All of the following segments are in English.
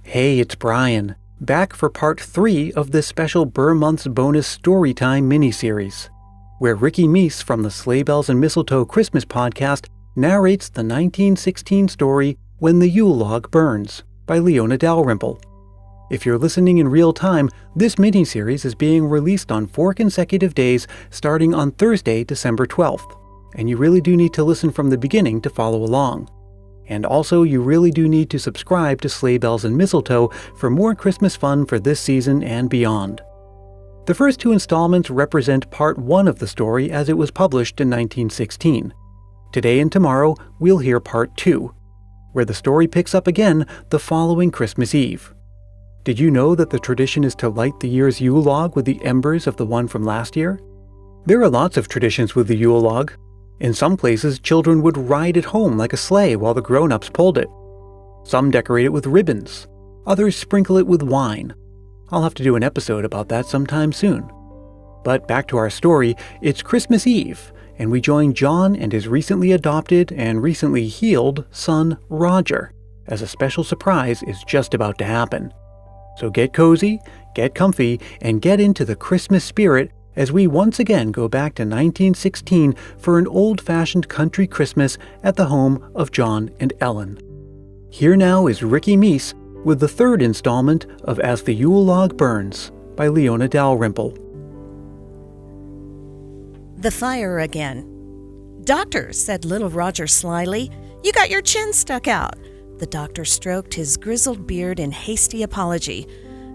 Hey, it's Brian, back for part 3 of this special Burr Month's bonus Storytime miniseries, where Rikki Meece from the Sleigh Bells and Mistletoe Christmas Podcast narrates the 1916 story When the Yule Log Burns by Leona Dalrymple. If you're listening in real time, this miniseries is being released on 4 consecutive days starting on Thursday, December 12th, and you really do need to listen from the beginning to follow along. And also, you really do need to subscribe to Sleigh Bells and Mistletoe for more Christmas fun for this season and beyond. The first 2 installments represent part 1 of the story as it was published in 1916. Today and tomorrow, we'll hear part 2, where the story picks up again the following Christmas Eve. Did you know that the tradition is to light the year's Yule log with the embers of the one from last year? There are lots of traditions with the Yule log. In some places, children would ride it home like a sleigh while the grown-ups pulled it. Some decorate it with ribbons. Others sprinkle it with wine. I'll have to do an episode about that sometime soon. But back to our story, it's Christmas Eve, and we join John and his recently adopted and recently healed son, Roger, as a special surprise is just about to happen. So get cozy, get comfy, and get into the Christmas spirit as we once again go back to 1916 for an old-fashioned country Christmas at the home of John and Ellen. Here now is Rikki Meece with the 3rd installment of As the Yule Log Burns by Leona Dalrymple. The fire again. "Doctor," said little Roger slyly, "you got your chin stuck out." The doctor stroked his grizzled beard in hasty apology.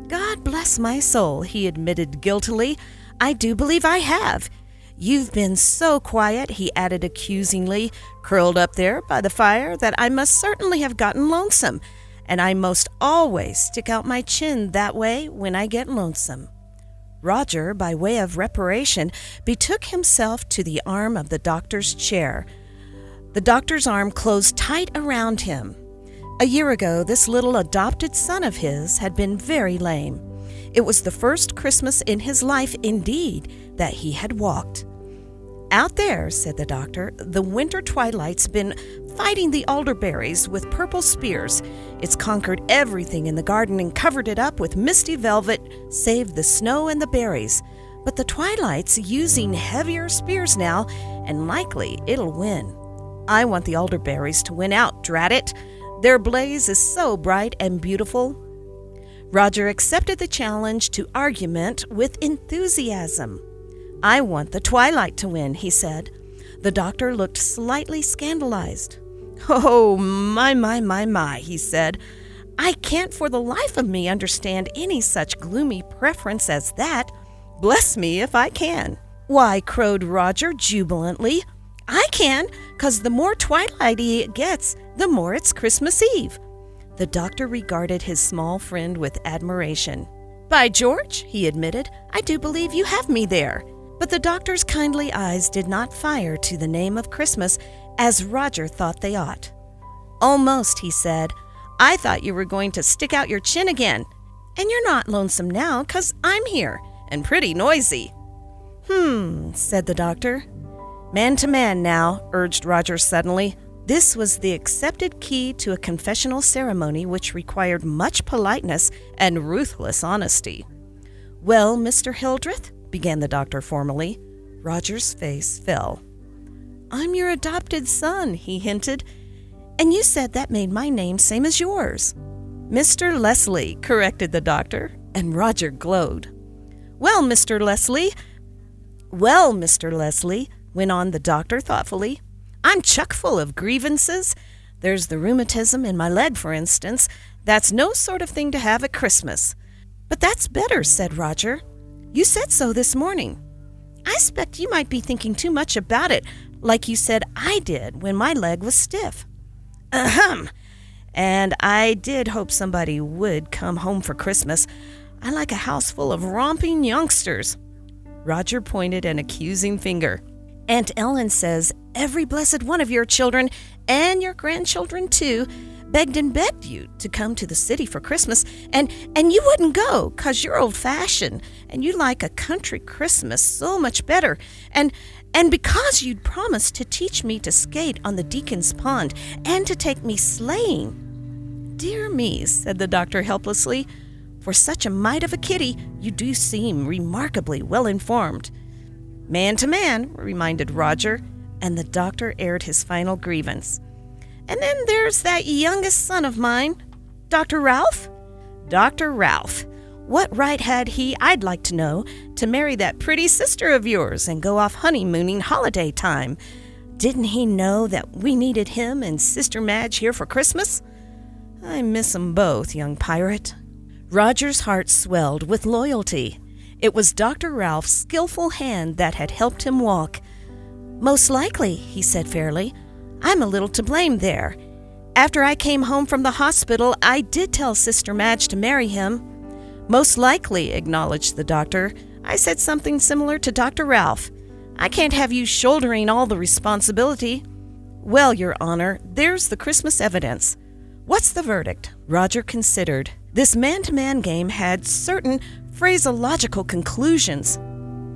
"God bless my soul," he admitted guiltily. "I do believe I have. You've been so quiet," he added accusingly, "curled up there by the fire, that I must certainly have gotten lonesome, and I most always stick out my chin that way when I get lonesome." Roger, by way of reparation, betook himself to the arm of the doctor's chair. The doctor's arm closed tight around him. A year ago, this little adopted son of his had been very lame. It was the first Christmas in his life, indeed, that he had walked. "Out there," said the doctor, "the winter twilight's been fighting the elderberries with purple spears. It's conquered everything in the garden and covered it up with misty velvet, save the snow and the berries. But the twilight's using heavier spears now, and likely it'll win. I want the elderberries to win out, drat it! Their blaze is so bright and beautiful." Roger accepted the challenge to argument with enthusiasm. "I want the twilight to win," he said. The doctor looked slightly scandalized. "Oh, my, he said. "I can't for the life of me understand any such gloomy preference as that. Bless me if I can." "Why," crowed Roger jubilantly, "I can, 'cause the more twilighty it gets, the more it's Christmas Eve." The doctor regarded his small friend with admiration. "By George," he admitted, "I do believe you have me there." But the doctor's kindly eyes did not fire to the name of Christmas as Roger thought they ought. "Almost," he said. "I thought you were going to stick out your chin again. And you're not lonesome now, 'cause I'm here, and pretty noisy." Said the doctor. "Man to man now," urged Roger suddenly. This was the accepted key to a confessional ceremony which required much politeness and ruthless honesty. "Well, Mr. Hildreth," began the doctor formally. Roger's face fell. "I'm your adopted son," he hinted. "And you said that made my name same as yours." "Mr. Leslie," corrected the doctor, and Roger glowed. Well, Mr. Leslie," went on the doctor thoughtfully, "I'm chock full of grievances. There's the rheumatism in my leg, for instance. That's no sort of thing to have at Christmas." "But that's better," said Roger. "You said so this morning." "I expect you might be thinking too much about it, like you said I did when my leg was stiff." "Ahem! And I did hope somebody would come home for Christmas. I like a house full of romping youngsters." Roger pointed an accusing finger. "Aunt Ellen says every blessed one of your children, and your grandchildren too, begged and begged you to come to the city for Christmas, and you wouldn't go, 'cause you're old-fashioned, and you like a country Christmas so much better, and because you'd promised to teach me to skate on the Deacon's Pond, and to take me sleighing." "Dear me," said the doctor helplessly. "For such a mite of a kitty, you do seem remarkably well informed." "Man to man," reminded Roger, and the doctor aired his final grievance. "And then there's that youngest son of mine, Dr. Ralph." "Dr. Ralph. What right had he, I'd like to know, to marry that pretty sister of yours and go off honeymooning holiday time? Didn't he know that we needed him and Sister Madge here for Christmas? I miss 'em both, young pirate." Roger's heart swelled with loyalty. It was Dr. Ralph's skillful hand that had helped him walk. "Most likely," he said fairly. "I'm a little to blame there. After I came home from the hospital, I did tell Sister Madge to marry him." "Most likely," acknowledged the doctor. "I said something similar to Dr. Ralph. I can't have you shouldering all the responsibility." "Well, Your Honor, there's the Christmas evidence. What's the verdict?" Roger considered. This man-to-man game had certain phraseological conclusions.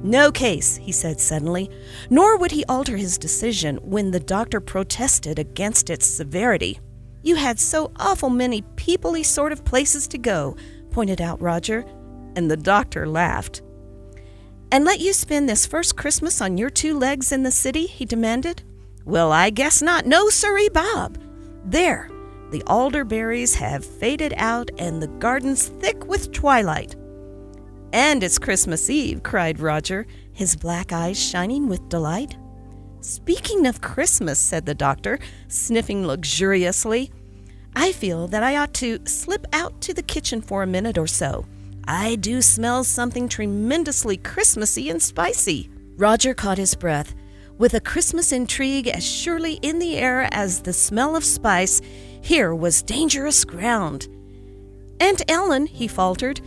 "No case," he said suddenly, nor would he alter his decision when the doctor protested against its severity. "You had so awful many people-y sort of places to go," pointed out Roger, and the doctor laughed. "And let you spend this first Christmas on your two legs in the city?" he demanded. "Well, I guess not. No, sirree, Bob. There, the alderberries have faded out and the garden's thick with twilight." "And it's Christmas Eve," cried Roger, his black eyes shining with delight. "Speaking of Christmas," said the doctor, sniffing luxuriously, "I feel that I ought to slip out to the kitchen for a minute or so. I do smell something tremendously Christmassy and spicy." Roger caught his breath. With a Christmas intrigue as surely in the air as the smell of spice, here was dangerous ground. "Aunt Ellen," he faltered,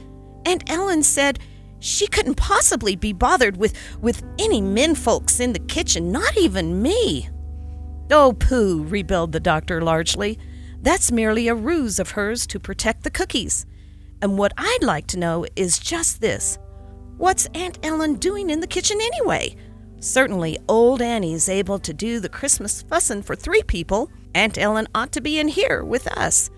"Aunt Ellen said she couldn't possibly be bothered with any men folks in the kitchen, not even me." "Oh, pooh," rebelled the doctor largely. "That's merely a ruse of hers to protect the cookies. And what I'd like to know is just this. What's Aunt Ellen doing in the kitchen anyway? Certainly old Annie's able to do the Christmas fussin' for 3 people. Aunt Ellen ought to be in here with us.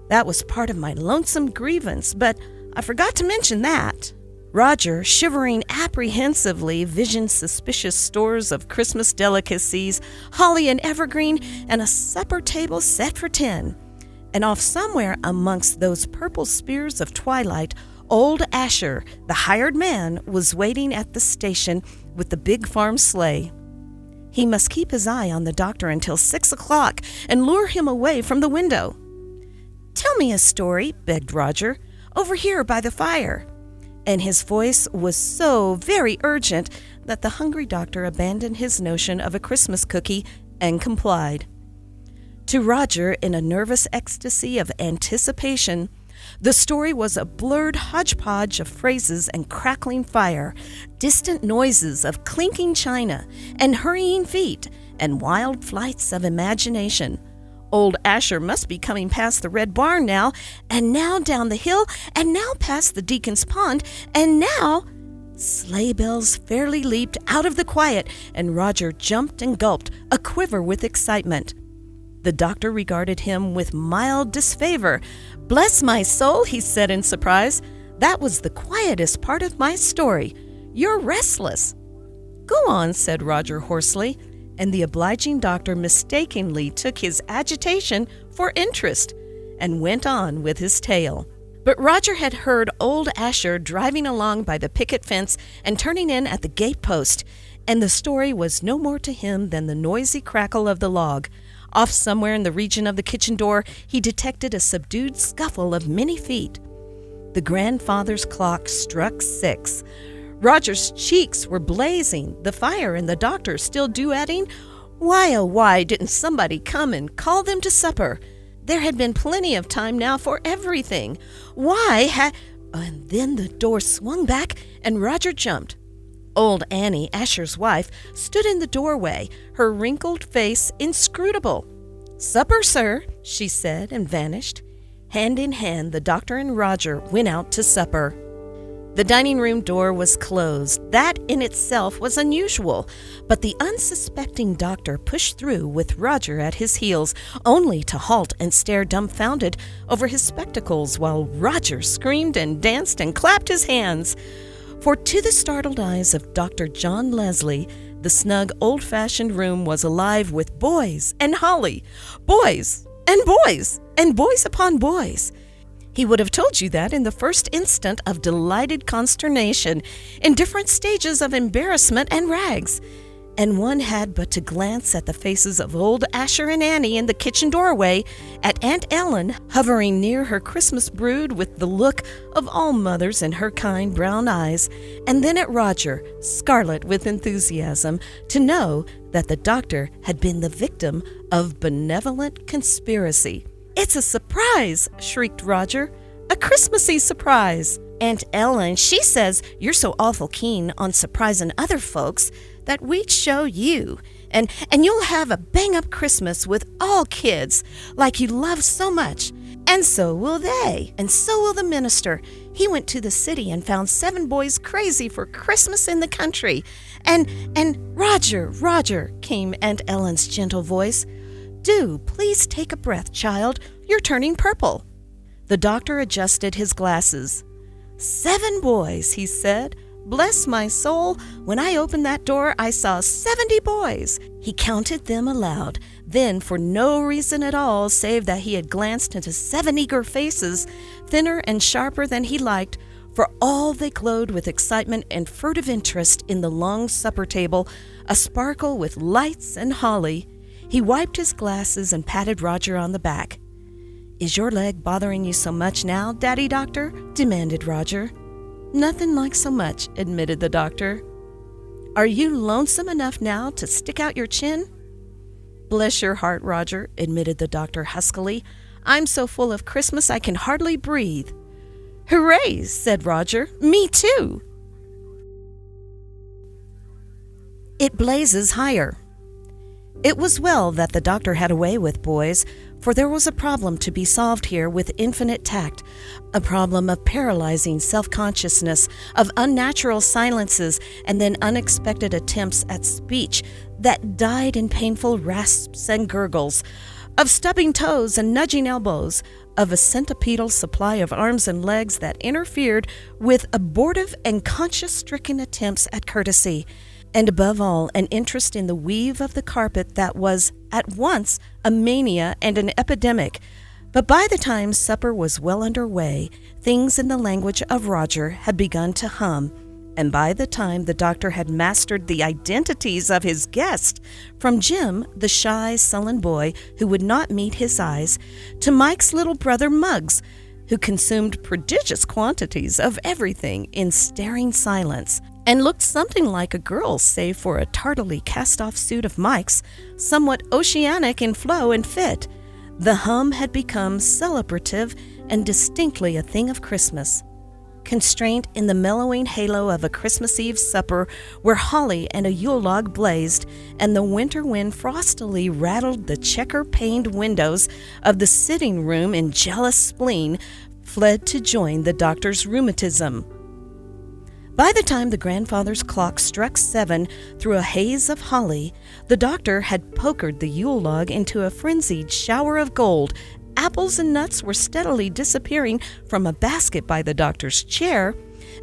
That was part of my lonesome grievance, but I forgot to mention that." Roger, shivering apprehensively, visioned suspicious stores of Christmas delicacies, holly and evergreen, and a supper table set for 10. And off somewhere amongst those purple spears of twilight, old Asher, the hired man, was waiting at the station with the big farm sleigh. He must keep his eye on the doctor until 6 o'clock and lure him away from the window. "Tell me a story," begged Roger, "over here by the fire." And his voice was so very urgent that the hungry doctor abandoned his notion of a Christmas cookie and complied. To Roger, in a nervous ecstasy of anticipation, the story was a blurred hodgepodge of phrases and crackling fire, distant noises of clinking china and hurrying feet, and wild flights of imagination. Old Asher must be coming past the red barn now, and now down the hill, and now past the Deacon's Pond, and now— Sleigh bells fairly leaped out of the quiet, and Roger jumped and gulped, aquiver with excitement. The doctor regarded him with mild disfavor. "Bless my soul," he said in surprise. "That was the quietest part of my story. You're restless." "Go on," said Roger hoarsely, and the obliging doctor mistakenly took his agitation for interest and went on with his tale. But Roger had heard old Asher driving along by the picket fence and turning in at the gate post, and the story was no more to him than the noisy crackle of the log. Off somewhere in the region of the kitchen door, he detected a subdued scuffle of many feet. The grandfather's clock struck 6. Roger's cheeks were blazing, the fire and the doctor still duetting. Why, oh why, didn't somebody come and call them to supper? There had been plenty of time now for everything. Why had— And then the door swung back and Roger jumped. Old Annie, Asher's wife, stood in the doorway, her wrinkled face inscrutable. "Supper, sir," she said, and vanished. Hand in hand, the doctor and Roger went out to supper. The dining room door was closed. That in itself was unusual, but the unsuspecting doctor pushed through with Roger at his heels, only to halt and stare dumbfounded over his spectacles while Roger screamed and danced and clapped his hands. For to the startled eyes of Dr. John Leslie, the snug, old-fashioned room was alive with boys and holly, boys and boys and boys upon boys. He would have told you that in the first instant of delighted consternation, in different stages of embarrassment and rags. And one had but to glance at the faces of old Asher and Annie in the kitchen doorway, at Aunt Ellen hovering near her Christmas brood with the look of all mothers in her kind brown eyes, and then at Roger, scarlet with enthusiasm, to know that the doctor had been the victim of benevolent conspiracy. "It's a surprise!" shrieked Roger. "A Christmassy surprise! Aunt Ellen, she says you're so awful keen on surprising other folks that we'd show you. And you'll have a bang-up Christmas with all kids, like you love so much. And so will they, and so will the minister. He went to the city and found 7 boys crazy for Christmas in the country. And Roger, came Aunt Ellen's gentle voice. Do please take a breath, child. You're turning purple." The doctor adjusted his glasses. 7 boys, he said. Bless my soul, when I opened that door, I saw 70 boys. He counted them aloud. Then, for no reason at all, save that he had glanced into 7 eager faces, thinner and sharper than he liked, for all they glowed with excitement and furtive interest in the long supper table, a-sparkle with lights and holly. He wiped his glasses and patted Roger on the back. "Is your leg bothering you so much now, Daddy Doctor?" demanded Roger. "Nothing like so much," admitted the doctor. "Are you lonesome enough now to stick out your chin?" "Bless your heart, Roger," admitted the doctor huskily. "I'm so full of Christmas I can hardly breathe." "Hooray," said Roger. "Me too." It blazes higher. It was well that the doctor had a way with boys, for there was a problem to be solved here with infinite tact, a problem of paralyzing self-consciousness, of unnatural silences and then unexpected attempts at speech that died in painful rasps and gurgles, of stubbing toes and nudging elbows, of a centipedal supply of arms and legs that interfered with abortive and conscience-stricken attempts at courtesy, and above all, an interest in the weave of the carpet that was at once a mania and an epidemic. But by the time supper was well under way, things in the language of Roger had begun to hum, and by the time the doctor had mastered the identities of his guests, from Jim, the shy, sullen boy who would not meet his eyes, to Mike's little brother Muggs, who consumed prodigious quantities of everything in staring silence, and looked something like a girl save for a tardily cast-off suit of Mike's, somewhat oceanic in flow and fit. The hum had become celebrative and distinctly a thing of Christmas. Constraint in the mellowing halo of a Christmas Eve supper where holly and a Yule log blazed, and the winter wind frostily rattled the checker-paned windows of the sitting room in jealous spleen, fled to join the doctor's rheumatism. By the time the grandfather's clock struck 7 through a haze of holly, the doctor had pokered the Yule log into a frenzied shower of gold. Apples and nuts were steadily disappearing from a basket by the doctor's chair,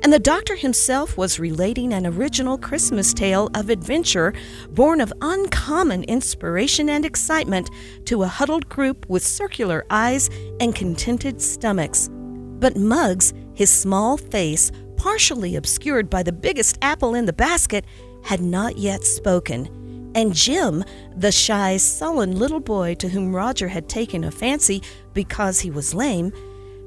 and the doctor himself was relating an original Christmas tale of adventure born of uncommon inspiration and excitement to a huddled group with circular eyes and contented stomachs. But Muggs, his small face partially obscured by the biggest apple in the basket, had not yet spoken, and Jim, the shy, sullen little boy to whom Roger had taken a fancy because he was lame,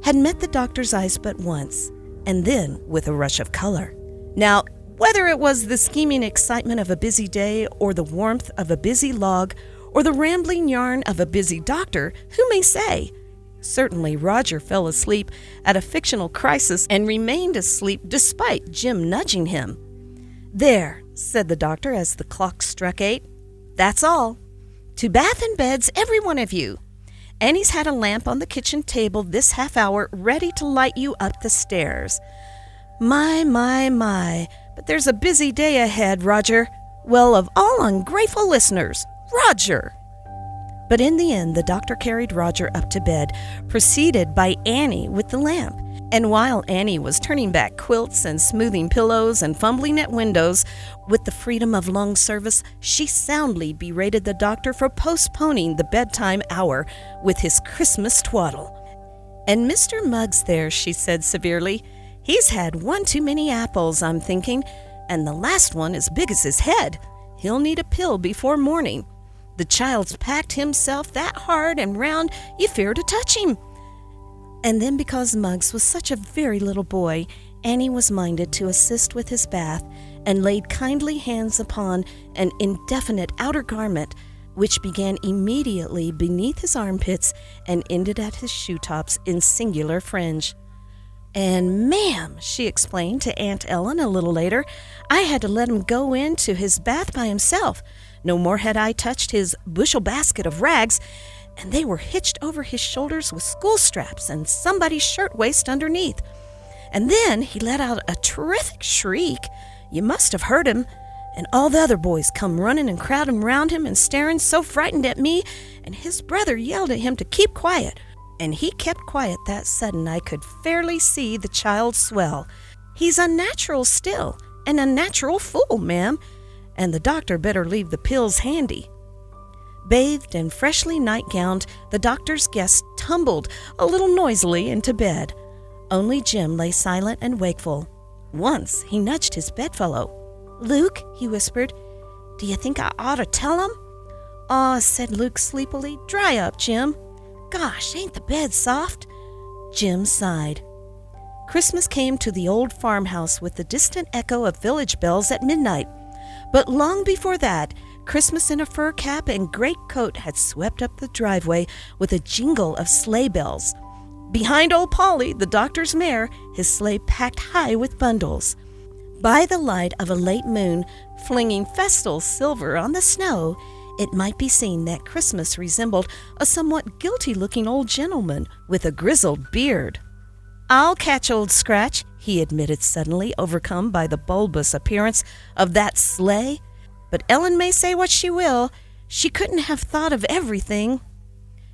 had met the doctor's eyes but once, and then with a rush of color. Now, whether it was the scheming excitement of a busy day, or the warmth of a busy log, or the rambling yarn of a busy doctor, who may say? Certainly Roger fell asleep at a fictional crisis and remained asleep despite Jim nudging him. "There," said the doctor as the clock struck 8. "That's all. To bath and beds, every one of you. Annie's had a lamp on the kitchen table this half hour ready to light you up the stairs. My, but there's a busy day ahead, Roger. Well, of all ungrateful listeners, Roger! But in the end, the doctor carried Roger up to bed, preceded by Annie with the lamp. And while Annie was turning back quilts and smoothing pillows and fumbling at windows with the freedom of lung service, she soundly berated the doctor for postponing the bedtime hour with his Christmas twaddle. "And Mr. Muggs there," she said severely, "he's had one too many apples, I'm thinking, and the last one as big as his head. He'll need a pill before morning. The child's packed himself that hard and round you fear to touch him." And then, because Muggs was such a very little boy, Annie was minded to assist with his bath and laid kindly hands upon an indefinite outer garment, which began immediately beneath his armpits and ended at his shoe tops in singular fringe. "And, ma'am," she explained to Aunt Ellen a little later, "I had to let him go into his bath by himself. No more had I touched his bushel basket of rags, and they were hitched over his shoulders with school straps and somebody's shirtwaist underneath. And then he let out a terrific shriek. You must have heard him. And all the other boys come running and crowding round him and staring, so frightened at me, and his brother yelled at him to keep quiet. And he kept quiet that sudden I could fairly see the child swell. He's unnatural still, an unnatural fool, ma'am, and the doctor better leave the pills handy." Bathed and freshly night-gowned, the doctor's guest tumbled a little noisily into bed. Only Jim lay silent and wakeful. Once he nudged his bedfellow. "Luke," he whispered, "do you think I ought to tell him?" "Aw," said Luke sleepily, "dry up, Jim. Gosh, ain't the bed soft?" Jim sighed. Christmas came to the old farmhouse with the distant echo of village bells at midnight. But long before that, Christmas in a fur cap and great coat had swept up the driveway with a jingle of sleigh bells. Behind old Polly, the doctor's mare, his sleigh packed high with bundles. By the light of a late moon, flinging festal silver on the snow, it might be seen that Christmas resembled a somewhat guilty-looking old gentleman with a grizzled beard. "I'll catch Old Scratch," he admitted suddenly, overcome by the bulbous appearance of that sleigh. "But Ellen may say what she will, she couldn't have thought of everything."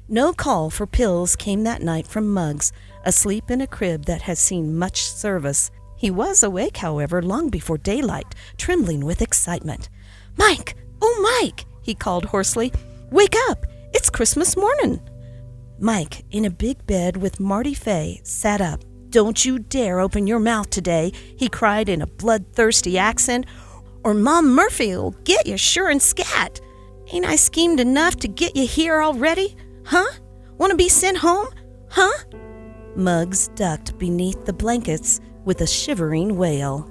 No call for pills came that night from Muggs, asleep in a crib that had seen much service. He was awake, however, long before daylight, trembling with excitement. "Mike! Oh, Mike!" he called hoarsely. "Wake up! It's Christmas morning!" Mike, in a big bed with Marty Fay, sat up. "Don't you dare open your mouth today," he cried in a bloodthirsty accent, "or Mom Murphy'll get you sure and scat. Ain't I schemed enough to get you here already? Huh? Want to be sent home? Huh?" Muggs ducked beneath the blankets with a shivering wail.